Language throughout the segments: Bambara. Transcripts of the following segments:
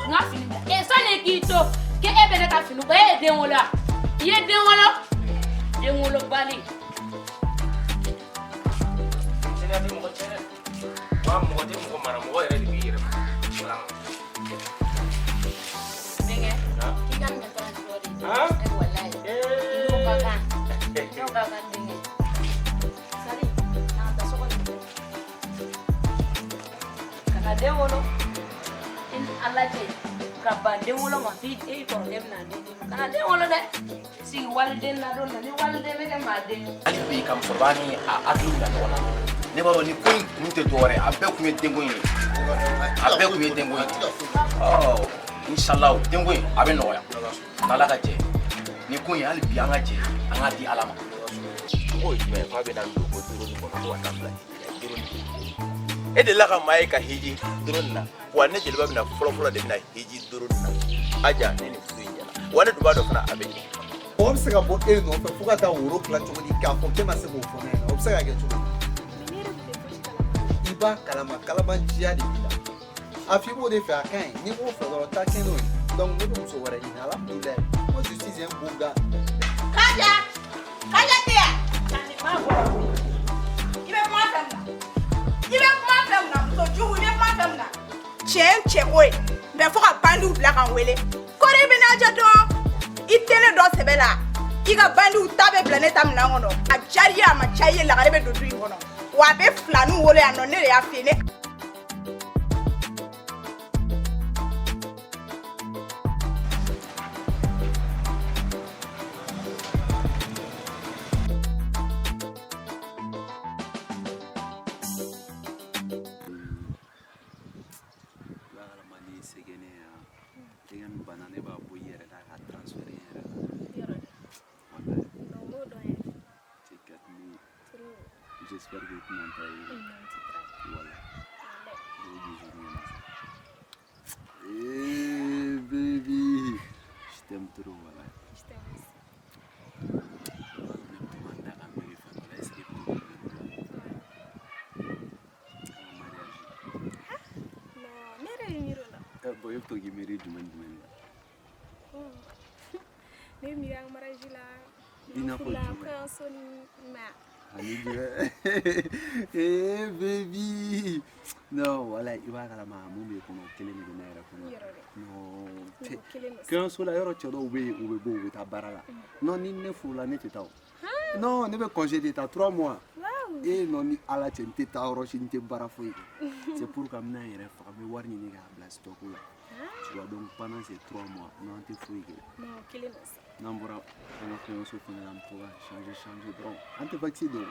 ngafini e sone kito ke ebe ka finu ba e den wala ye den wala bali sene ati mo tene wa mo te mo mara mo ere di yere nenge kigan me to story e wallahi no kaka nenge sari na ta so ko kana de wolo in alaje ka ba de wolo ma fi e problem na de kana de wolo de si walde na do na ni walde me ke ma de ali bi kam sobani a adu na wala ne baro ni koy nte tore abe ku me dengo ni abe ku me dengo ni oh inshallah dengo abe no ya nala ka je ni koy ali bi anga je anga di alama o me fa be na do ko duro ni ko wa tabla duro ni e de la ka mai ka hiji duro na wa ne jelba bina folo de na hiji duro na aja ne ni fuinya wa ne duba do fana abe obsega bo e no fa fuga ta woro kla chogoni ka ko ke mase mo fone obsega ge chogoni iba kalama jia de bila afibo de fa kan ni wo fa do ta ken no donc ne dum so wara ina la ile mo justice en buga kaja dia kani ma bo ibe ma femna so juhu ibe ma femna che oi be fo ka bandu bla kan wele ko re be na jato itele do sebela iga bandu tabe planeta mna ngono a jaria ma chaye la garebe do du ngono wa be flanu wole ano ne ya fene J'espère que tu m'entends. Voilà. Hey baby, je t'aime trop, voilà. Je t'aime aussi. Non, nere miro la. Boy, tu qui mérite du monde. Ne mira mariage la. Dina ko la kan soni ma. Hey baby, no, voilà, il va à la maman, mais qu'on a quel est le nerf, non, quand sur la euro, tu dois oublier ou beau ta barala. Non, ni ne faut la nette tao. Non, ne me congédier ta 3 mois. Et non, ni à la tente ta orochinite barafouille. C'est pour qu'à mener il faut me voir ni à blasto. Tu dois donc pendant ces 3 mois, non, tu fouilles. Non, quel est ça? Non, on a changer bon. On vaccine.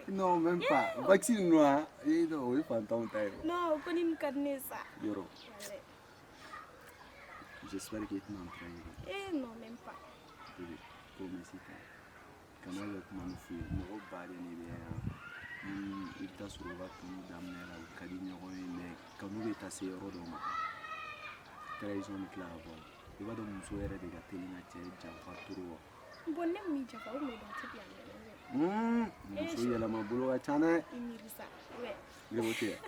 Non, même pas. Vaccine noir. Et non, oui, fantôme taille. Non, on ne connaît ça. Yoro. J'espère que tu m'entraînes. Eh non, même pas. Oui, pour me citer. Quand on a fait mon repas de l'hiver, il t'a sur le vaccin d'amener la cabine, mais quand nous est assez heureux de moi. Très jeune clair. Il va donc nous souhaiter de gâter une atelier bonne mi jafa o me don tipi amele so yala mabulo ga chana imirisa we le wote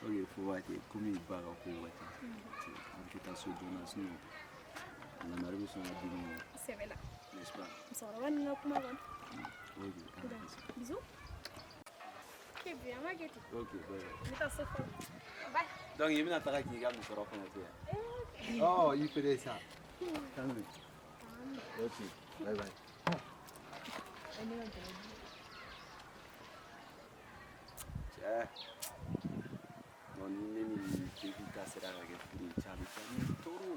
oye fo wate komi baga ko wate anke ta so jonas no na marbe so na dino sevela n'est-ce pas so rawani na kuma gon oye bisous que bien mageti ok bye mita so bye donc yemina taka ki ga microphone ate oh il fait ça ok bye bye non ni ti sera che fini chavi toro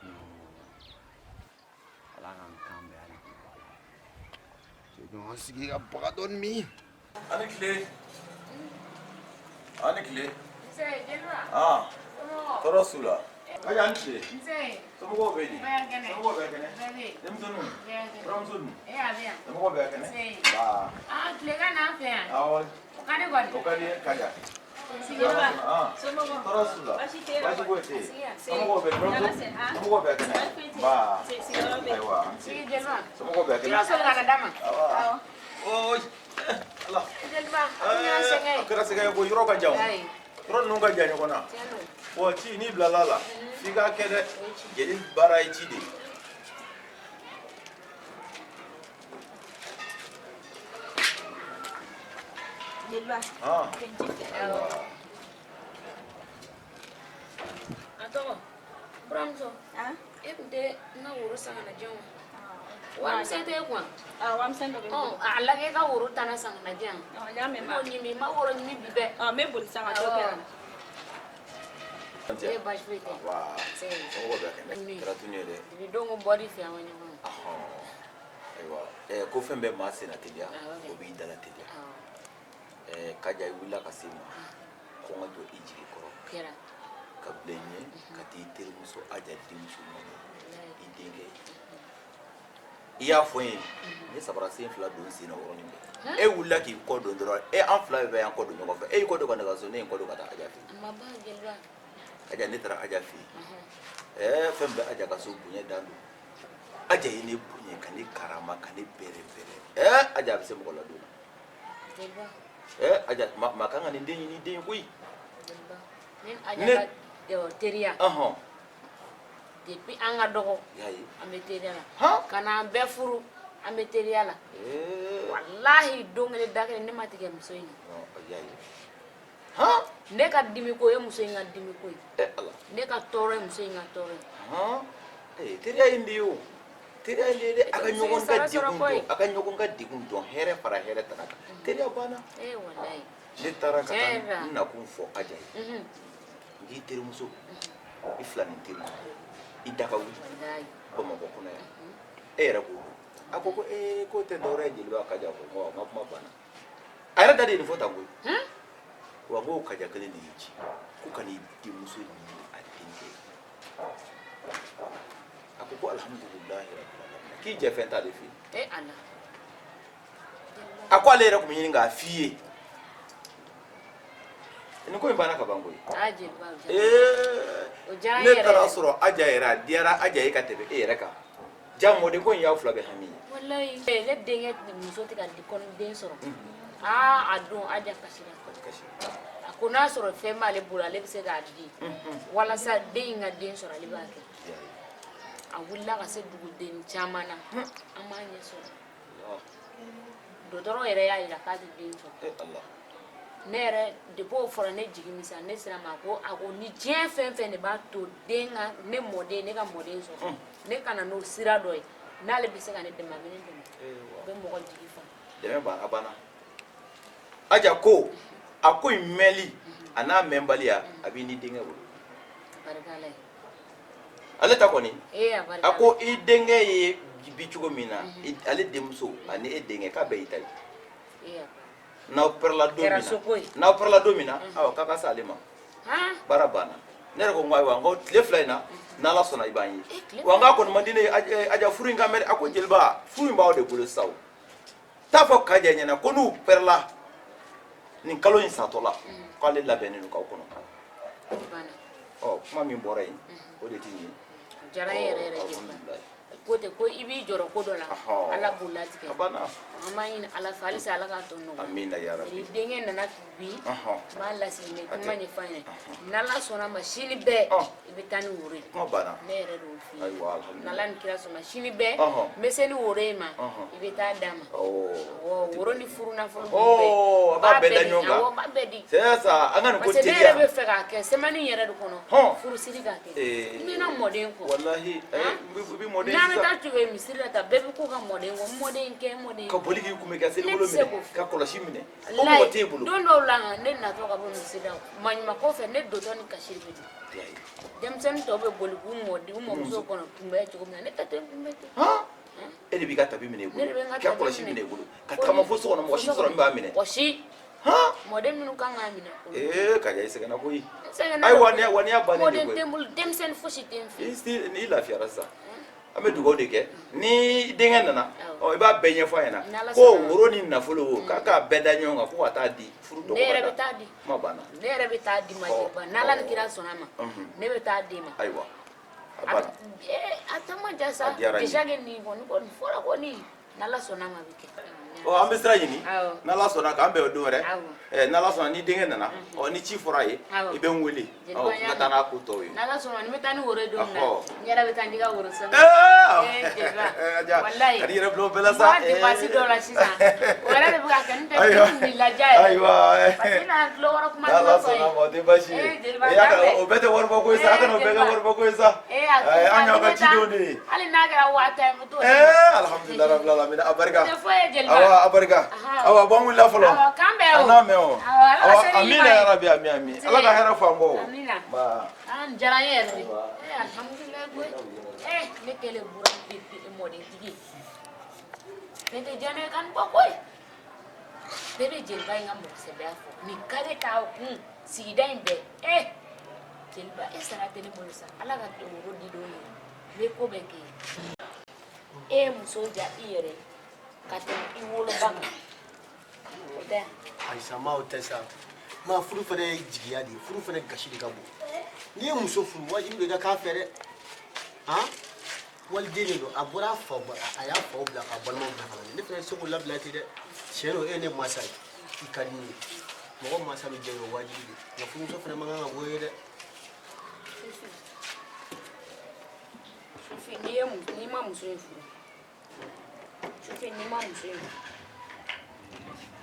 no ala kan kambe ali je don sigi ga pardon mi Anne-Clé. c'est déjà Ah. Toro sula. Aja Anne-Clé. c'est Somo go bedi. Bergene. Somo go bergene. Beli. Dem sonu. Bergene. Ram sonu. Bien. Somo go bergene. Sei. Ba. Ah, clega na fe. Awo. Kade godi. Okadi kaja. Sigera. Ah. Somo go. Toro sula. Bashi tera. Bashi go te. Sei. Somo go bergene. Somo go bergene. Ba. Sigera be. Aiwa. Sig jelma. Somo go bergene. Kilo sol kana dama. Awa. Oi. Allah. Jelma. Anya sengai. Akira sega go yoro ka jaw. Ai. Ron nunca jan ɲɔgɔn na wa ci ni bilala la f'i k'a kɛ dɛ jeli baara ye ci de ye. Jeliba. Ah. Atau Bramso, deh na urus sang najong. Wam sente kwa. Wam sente be. Oh, ala ke ka urus tanah sang najong. Oh, nyame ma. Oh, nyimi ma urus nyimi bibe. Me bol sang atokera. Dia baj bete. Wah, kamu kok bɛn kɛra tun ye dɛ. Di dongo body fi awon nyama. Ayiwa, ko fɛn bɛɛ maa sen na teliya o b'i dala teliya. Kaja wulila ka se ma ko n ka don i jigi kɔrɔ ka bila ɲɛ ka t'i terimuso Aja denmuso ma i denkɛ i y'a fɔ n ye ne sabara sen fila don sen na yɔrɔnin bɛɛ e wulila k'i kɔ don dɔrɔn an fila bɛɛ y'an kɔ don ɲɔgɔn fɛ e y'i kɔ don ka nɛgɛso ne ye n kɔ don ka taa Aja fɛ Aja ne taara Aja fɛ fɛn bɛɛ Aja ka so bonya dan don Aja ye ne bonya ka ne karama ka ne bɛrɛ bɛrɛ Aja a bɛ se mɔgɔ la don na Aja makan kan nin den ɲini den koyi ne teriya depuis an ka dɔgɔ an bɛ teriya la ka n'an bɛɛ furu an bɛ teriya la wallahi don kelen da kelen ne ma tigɛ muso in na ne ka dimi ko ye muso in ka dimi ko ye ne ka tɔɔrɔ ye muso in ka tɔɔrɔ ye teriya in de ye o teriya in de ye dɛ a ka ɲɔgɔn ka degun dɔn a ka ɲɔgɔn ka degun dɔn hɛrɛ fara hɛrɛ tana kan teriya banna wallahi ne taara ka taa n nakun fɔ Aja ye n k'i terimuso i fila nin teri i da ka wuli Bamakɔ kɔnɔ yan e yɛrɛ ko a ko k'o tɛ dɔwɛrɛ ye jeliba Kaja ko n ka kuma banna a yɛrɛ da de ye nin fɔ tan koyi wa n k'o Kaja kelen de y'i ci ko ka n'i denmuso ɲini a denkɛ a ko alhamdulilahi k'i jɛ fɛn t'ale fɛ yen a ko ale yɛrɛ tun bɛ ɲini k'a f'i ye nin ko in banna ka ban koyi ne taara sɔrɔ Aja yɛrɛ a diyara Aja ye ka tɛmɛ e yɛrɛ kan ja mɔden ko in y'aw fila bɛ hami ye wallahi ne denkɛ muso tɛ ka den sɔrɔ a don Aja kasira a ko n'a sɔrɔ fɛn b'ale bolo ale bɛ se k'a di walasa den in ka den sɔrɔ ale b'a kɛ a wulila ka se duguden caman na an m'a ɲɛ sɔrɔ dɔgɔtɔrɔ yɛrɛ y'a jira k'a tɛ den sɔrɔ ne yɛrɛ depuis o fɔra ne jigi misa ne sera ma a ko ni diɲɛ fɛn fɛn de b'a to den ka ne mɔden ne ka mɔden sɔrɔ ne kana n'o sira dɔ ye n'ale bɛ se ka ne dɛmɛ a bɛ ne dɛmɛ o bɛ mɔgɔ jigi fa dɛmɛ banna banna Aja ko a ko in mɛnli a n'a mɛnbaliya a b'i ni denkɛ bolo barika Ala ye ale ta kɔni barika a ko i denkɛ ye bi cogo min na ale denmuso ani e denkɛ k'a bɛɛ y'i ta ye n'aw pɛrɛla don min na awɔ k'a ka se ale ma baara banna ne yɛrɛ ko n ko ayiwa n ko tile fila in na n'Ala sɔnna i b'an ye wa n k'a kɔni man di ne ye Aja furu in kan mɛn a ko jeliba furu in b'aw de bolo sisan o t'a fɔ Kaja ɲɛna ko n'u pɛrɛla nin kalo in satɔla k'ale labɛnnen don k'aw kɔnɔ kuma min bɔra yen o de t'i ɲɛ jara yɛrɛ jeliba ko tɛ ko i b'i jɔrɔ ko dɔ la Ala b'o latigɛ an b'a ɲini Ala fɛ halisa Ala k'a tɔ nɔgɔya amina ya rabbi ni denkɛ nana bi n b'a lasigi mɛ kuma ɲɛfɔ an ɲɛna n'Ala sɔnna ma sini bɛɛ i bɛ taa ni woro ye ne yɛrɛ de y'o f'i ye n'Ala ni kira sɔnna sini bɛɛ n bɛ se ni woro ye ma i bɛ taa d'a ma woro ni furu nafolo a b'a bɛɛ da ɲɔgɔn kan awɔ n b'a bɛɛ di c'est ça an ka nin ko parce que ne teliya yɛrɛ bɛ fɛ k'a kɛ semaine yɛrɛ de kɔnɔ furusiri k'a kɛ n bɛ na mɔden kɔ wallahi i bɛ mɔden n'an bɛ taa cogo ye misiri la ta bɛɛ bɛ ko ka mɔden kɔ mɔden kɛ mɔden ka boli k'i kunbɛn ka seli bolo ne tɛ se minɛ k'o fɔ ka kɔlɔsi minɛ o mɔgɔ t'e bolo don dɔw la ne natɔ ka bɔ misiri la maɲuman kɔfɛ ne dotɔ ni kasiri bɛ di denmisɛnnin tɔw bɛ boli k'u mɔden u mɔmuso kɔnɔ kunbɛn cogo min na ne tɛ ten kunbɛn ten e de b'i ka tabi minɛ i ne de bɛ n bolo ka ka kɔlɔsi minɛ i bolo ka tagama fo so kɔnɔ mɔgɔ si sɔrɔ min b'a minɛ mɔgɔ si mɔden minnu kan k'a minɛ Kaja i sɛgɛnna koyi sɛgɛnna ayiwa wa n'i y'a bannen de mɔden koyi tɛ n bolo denmisɛnnin fosi tɛ n fɛ n'i lafiyara sisan an bɛ dugawu de kɛ ni denkɛ nana i b'a bɛɛ ɲɛfɔ a ɲɛna ko woro ni nafolo k'a k'a bɛɛ da ɲɔgɔn kan fo ka taa di furu dɔgɔda ne yɛrɛ bɛ taa di kuma banna ne yɛrɛ bɛ taa di ma jeliba n'Ala ni kira sɔnna ma ne bɛ taa di ma ayiwa a banna a ta ma ja sa déjà que nin kɔni fɔra kɔni n'Ala sɔnna ma a bɛ kɛ o an bɛ sira ɲini Awɔ. n'ala sɔnna k'an bɛn o don wɛrɛ Awɔ. n'ala sɔnna ni denkɛ nana ni ci fɔra a ye Awɔ. i bɛ n wele Jeliba n ka taa n'a ko tɔw ye n'ala sɔnna ni bɛ taa ni woro ye don min na Ɔhɔ. n yɛrɛ bɛ taa n di ka woro san Jeliba wallahi ka di yɛrɛ bila o bɛɛ la n sa b'a dépense dɔw la sisan o yɛrɛ de bɛ ka kɛ n tɛ Ayiwa. ni laja yɛrɛ ayiwa parce que n'a tulo wɔrɔ kuma n'ala dɔrɔn fɔ sɔnna ye ma o tɛ baasi ye Jeliba y'a lamɛn. kɛ o bɛɛ tɛ waribɔ ko ye sa a kana o bɛɛ kɛ Jeliba. waribɔ ko ye sa an y'aw ka cidenw de ye hali n'a kɛra 1000 n bɛ t'o di. alhamdulilayi rabbil alamin a barika tɛ foyi ye Jeliba awa a barika Ahan. awa bɔn wulila fɔlɔ Awɔ, k'an bɛn o. a n'a mɛn o Awɔ, Ala ka awa seli amina ɲuman ye. yarabi ami ami ala ka hɛrɛ fan bɔ Amina. ba An diyara n ye yɛrɛ de alhamdulilayi koyi ne kɛlen bura mɔdentigi ne tɛ diya ne ye ka nin bɔ koyi bɛɛ bɛ Jeliba in ka mɔgɔsɛbɛya fɔ nin ka di k'a kun sigida in bɛɛ Jeliba e sara tɛ ne bolo sa Ala ka woro di dɔw ye n bɛ ko bɛɛ kɛ e ye muso diya i yɛrɛ ye ka tɛmɛ i woloba kan o tɛ yan Aisha ma o tɛ sa ma furu fana ye jigiya de ye furu fana gasi de ka bon n'i ye muso furu wajibi de ka k'a fɛ dɛ han waliden de don a bɔra a fa a y'a faw bila k'a balimaw bila ka na ne fana tɛ se k'o labila ten dɛ tiɲɛ don e ye ne masa ye i ka di ne ye mɔgɔ masa bɛ jɛ o wajibi de nka furumuso fana man kan ka bɔ ye dɛ Sufi n'i ma muso in furu Sufi n'i ma muso in furu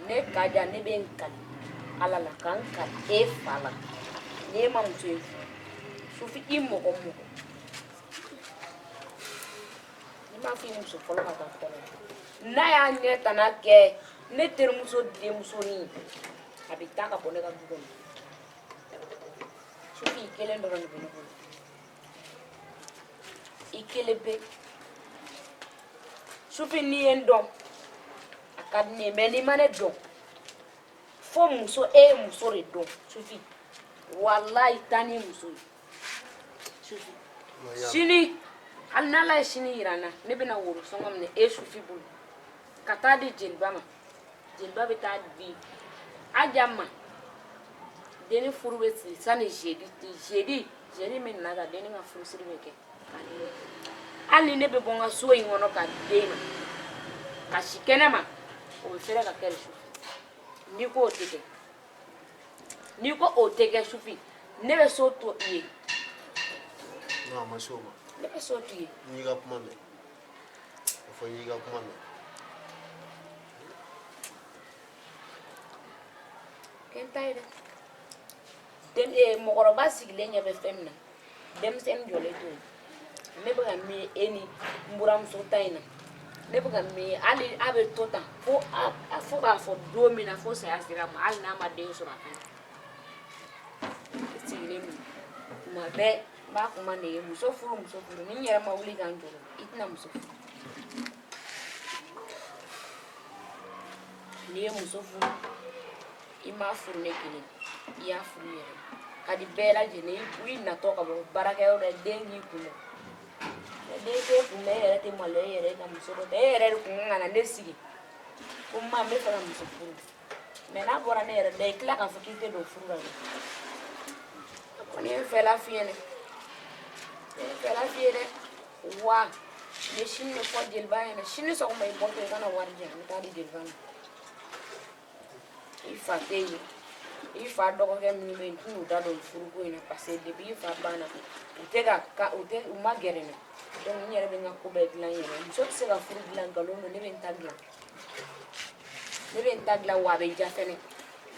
ne ka diya ne bɛ n kali Ala la ka n kali e fa la n'e ma muso in furu Sufi i mɔgɔ mɔgɔ n'i m'a fɔ i muso fɔlɔ ka taa kɔnɔ n'a y'a ɲɛ tana kɛ ne terimuso denmusonin a bɛ taa ka bɔ ne ka du kɔnɔ Sufi i kelen dɔrɔn de bɛ ne bolo i kelen pe Sufi n'i ye n dɔn a ka di ne ye mais n'i ma ne dɔn fo muso e ye muso de dɔn Sufi walayi taa ni muso ye Sufi sini hali n'Ala ye sini yira n na ne bɛna woro sɔngɔ minɛ e Sufi bolo ka taa di Jeliba ma Jeliba bɛ taa di Aja ma deni furu bɛ siri sani jeudi min nana ta deni ka furusiri bɛ kɛ hali ni ne bɛ bɔ n ka so in kɔnɔ ka den ma ka si kɛnɛ ma o bɛ fɛrɛ ka kɛ de Sufi n'i ko o tɛ kɛ Sufi ne bɛ so to i ye non a ma se o ma ne bɛ so to i ye n y'i ka kuma mɛn a fɔ n y'i ka kuma mɛn kɛ n ta ye dɛ mɔgɔkɔrɔba sigilen ɲɛ bɛ fɛn min na denmisɛnnin jɔlen to yen ne bɛ ka min ye e ni n buramuso ta in na ne bɛ ka min ye hali a bɛ to tan fo k'a fɔ don min na fo saya sera ma hali n'a ma den sɔrɔ a kan e sigilen don tuma bɛɛ n b'a kuma ne ye muso furu ni n yɛrɛ ma wuli ka n jɔ i tɛna muso furu n'i ye muso furu i m'a furu ne kelen i y'a furu i yɛrɛ ka di bɛɛ lajɛlen i natɔ ka bɔ baarakɛyɔrɔ la den k'i kunbɛn den t'e kunbɛn e yɛrɛ tɛ maloya e yɛrɛ ye ka muso dɔ ta e yɛrɛ de kun kan ka na ne sigi ko n bɛ fɛ ka muso furu mais n'a bɔra ne yɛrɛ da i tila k'a fɔ k'i tɛ don furu la dɛ ne kɔni ye n fɛla f'i ye dɛ wa n ye sini de fɔ Jeliba ɲɛna sini sɔgɔma i bɔtɔ i kana wari di yan n bɛ taa di Jeliba ma i fa tɛ yen i fa dɔgɔkɛ minnu bɛ yen n tɛn'u da don furuko in na parce que depuis i fa banna u ma gɛrɛ n na donc n yɛrɛ bɛ n ka ko bɛɛ dilan n yɛrɛ muso tɛ se ka furu dilan nkalon don ne bɛ n ta dilan wa a bɛ ja fɛnɛ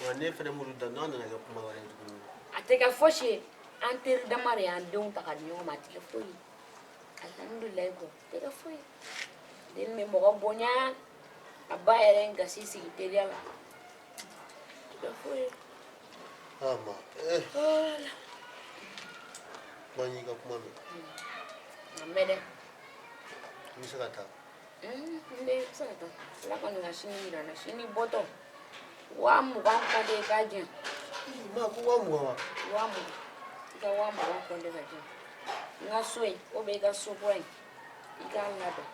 wa ne fana m'olu da n'a nana kɛ kuma wɛrɛ ye tuguni a tɛ kɛ fosi ye an teri dama de y'an denw ta ka di ɲɔgɔn ma a tɛ kɛ foyi ye alhamdulilayi ko a tɛ kɛ foyi ye den bɛ mɔgɔ bonya a ba yɛrɛ ye gasi sigi teriya la a tɛ kɛ foyi ye ah ma kuma n y'i ka kuma mɛn a mɛn dɛ n bɛ se ka taa n bɛ se ka taa Ala kɔni ka sini jira n na sini bɔtɔ 20,000 kɔnte i k'a diyan ma ko 20,000 wa 20,000 i ka 20,000 kɔnte ka diyan n ka so in ou bien i ka so kura in i k'a labɛn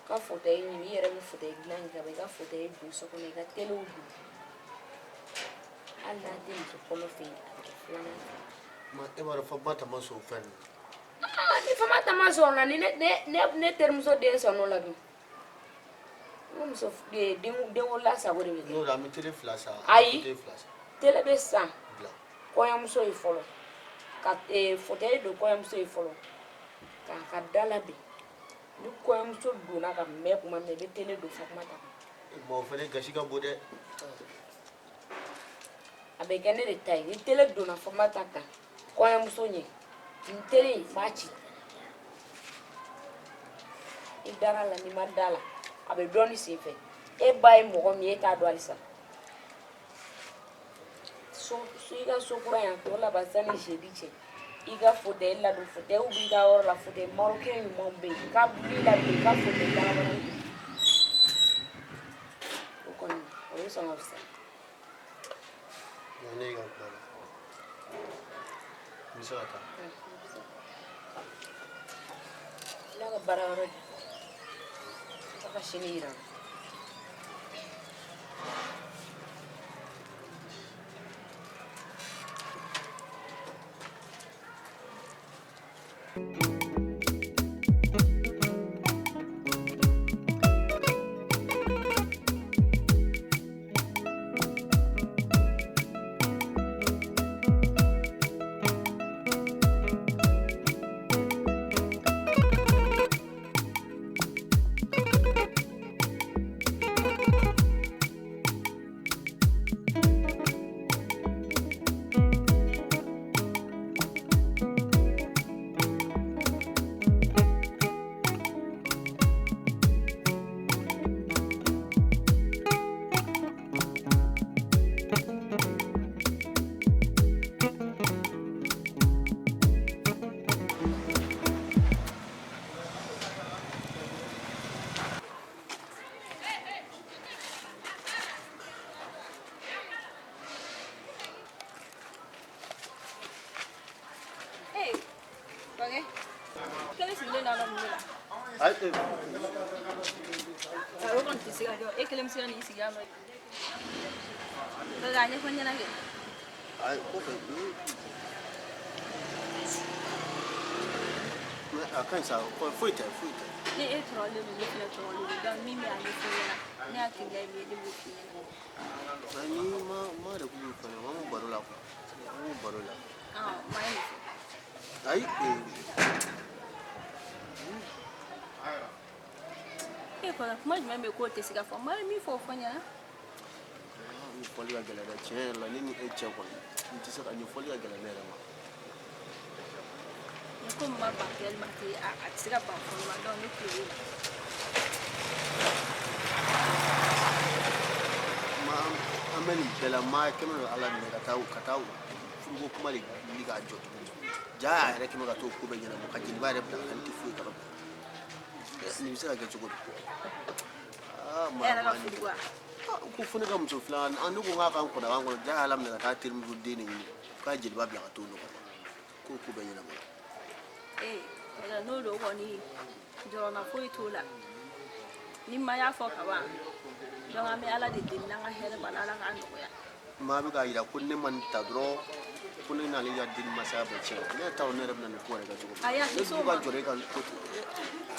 ka fauteuil ɲini i yɛrɛ bɛ fauteuil dilan in kɛ i ka fauteuil don so kɔnɔ i ka telew don hali n'a tɛ muso fɔlɔ fɛ yen a bɛ filanan fɛ ma e b'a dɔn Fatumata ma sɔn o fɛn ni Fatumata ma sɔn o la ni ne terimuso den sɔnn'o la dun muso denko lasago de bɛ kɛ. n'o la an bɛ tele fila san. ayi tele bɛ san kɔɲɔmuso ye fɔlɔ ka fauteuil don kɔɲɔmuso ye fɔlɔ k'a ka da labɛn ni kɔɲɔmuso donna ka mɛn kuma min na i bɛ tele don Fatumata. o fana gasi ka bon dɛ. a bɛ kɛ ne de ta ye ni tele donna Fatumata kan kɔɲɔmuso ɲɛ nin tele in b'a ci i dara la n'i ma da la a bɛ dɔɔni senfɛ e ba ye mɔgɔ min ye e t'a dɔn halisa i ka so kura yan tɔ laban sani jeudi cɛ i ka fauteuil ladon fauteuil b'i ka yɔrɔ la fauteuil marocain ɲumanw bɛ yen ka b'i labɛn i ka fauteuil dagabana o kɔni o ye sɔn ka fisa. ne ka kuma la n bɛ se ka taa. Ala ka baara yɔrɔ di Ala ka sini yira n na. kan sa foyi tɛ ni e tɔrɔlen don ne fɛnɛ tɔrɔlen don donc min bɛ a ɲɛfɔ ɲɛna ne hakili la i bɛ ne b'o f'i ɲɛna. ni ma de kun b'o fana ma mun baro la quoi mun baro la. ma ye nin fɔ. ayi e kɔnɔ kuma jumɛn bɛ k'o tɛ se ka fɔ ma ye min fɔ o fɔ ɲɛna. ɲɛfɔli ka gɛlɛn dɛ tiɲɛ yɛrɛ la ne ni e cɛ kɔni n tɛ se ka ɲɛfɔli ka gɛlɛn ne yɛrɛ ma. ko ma ban kɛli ma kɛ a tɛ se ka ban fɔlɔ ma donc ne tulo b'o la. an bɛ nin bɛɛ la maa kɛmɛ don ala minɛ ka taa furuko kuma de wuli k'a jɔ tuguni jaa a yɛrɛ kɛmɛ ka t'o ko bɛɛ ɲɛnabɔ ka jeliba yɛrɛ bila ka tɛ foyi kalama nin bɛ se ka kɛ cogo di. e yɛrɛ ka furu wa. ko fo ne ka muso filanan ne ko k'a kan kɔnɔ kɔnɔ jaa ala minɛ ka taa terimuso den de ɲini k'a jeliba bila ka t'o nɔgɔ k'o ko bɛɛ ɲɛnabɔ. n'o don kɔni jɔrɔna foyi t'o la ni ma y'a fɔ ka ban donc an bɛ ala de deli n'an ka hɛrɛ b'a la ala k'a nɔgɔya. maa bɛ k'a jira ko ne ma nin ta dɔrɔn ko ne n'ale ka den masaya bɛ tiɲɛ ne yɛrɛ t'a dɔn ne yɛrɛ bɛna nin ko yɛrɛ kɛ cogo min. ayi a tɛ s'o ma ne bɛ ka jɔrɔ e ka ko ten.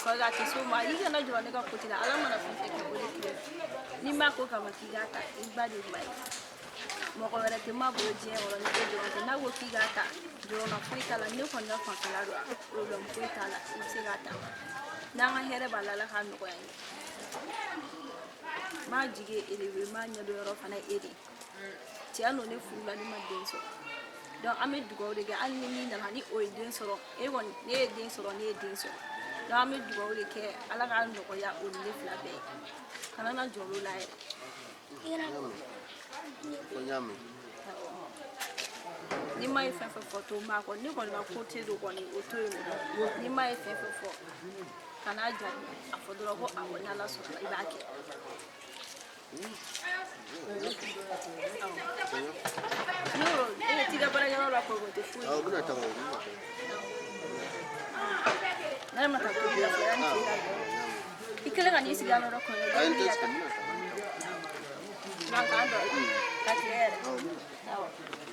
kɔrɔkɛ a tɛ s'o ma i kana jɔrɔ ne ka côté la ala mana fɛn fɛn kɛ o de kɛ ni m'a ko kama k'i k'a ta i ba de ma ye mɔgɔ wɛrɛ tɛ ma bolo diɲɛ kɔnɔ ni e dɔrɔn tɛ n'a ko k'i k'a ta jɔrɔna foyi t'a la ne kɔni ka fanfɛla don problème foyi t'a la i bɛ se k'a ta n'an ka hɛrɛ b'a la ala k'a nɔgɔya n ye m'a jigi élevé m'a ɲɛdɔn yɔrɔ fana e de tiɲɛ don ne furula ne ma den sɔrɔ donc an bɛ dugawu de kɛ hali ni min nana ni o ye den sɔrɔ e kɔni ne ye den sɔrɔ ne ye den sɔrɔ donc an bɛ dugawu de kɛ ala k'a nɔgɔya o ni ne fila bɛɛ ye kana na jɔ olu la yɛrɛ. ko n y'a mɛn. ni ma ye fɛn fɛn fɔ to ma kɔni ne kɔni ka côté do kɔni o to yen nɔ ni ma ye fɛn fɛn fɔ kana jaabi a fɔ dɔrɔn ko awɔ ni ala sɔnna i b'a kɛ. n'o e bɛ t'i ka baarakɛyɔrɔ la kɔrɔ o tɛ foyi. awɔ bɛna taa o bɛna taa. ne yɛrɛ ma taa tobi la fɔlɔ yanni tile ka jɔ i kɛlen ka n'i sigi yan nɔ kɔnɔ ayi n tɛ sigi n bɛna taa. donc k'an dɔ ye ka tile yɛrɛ.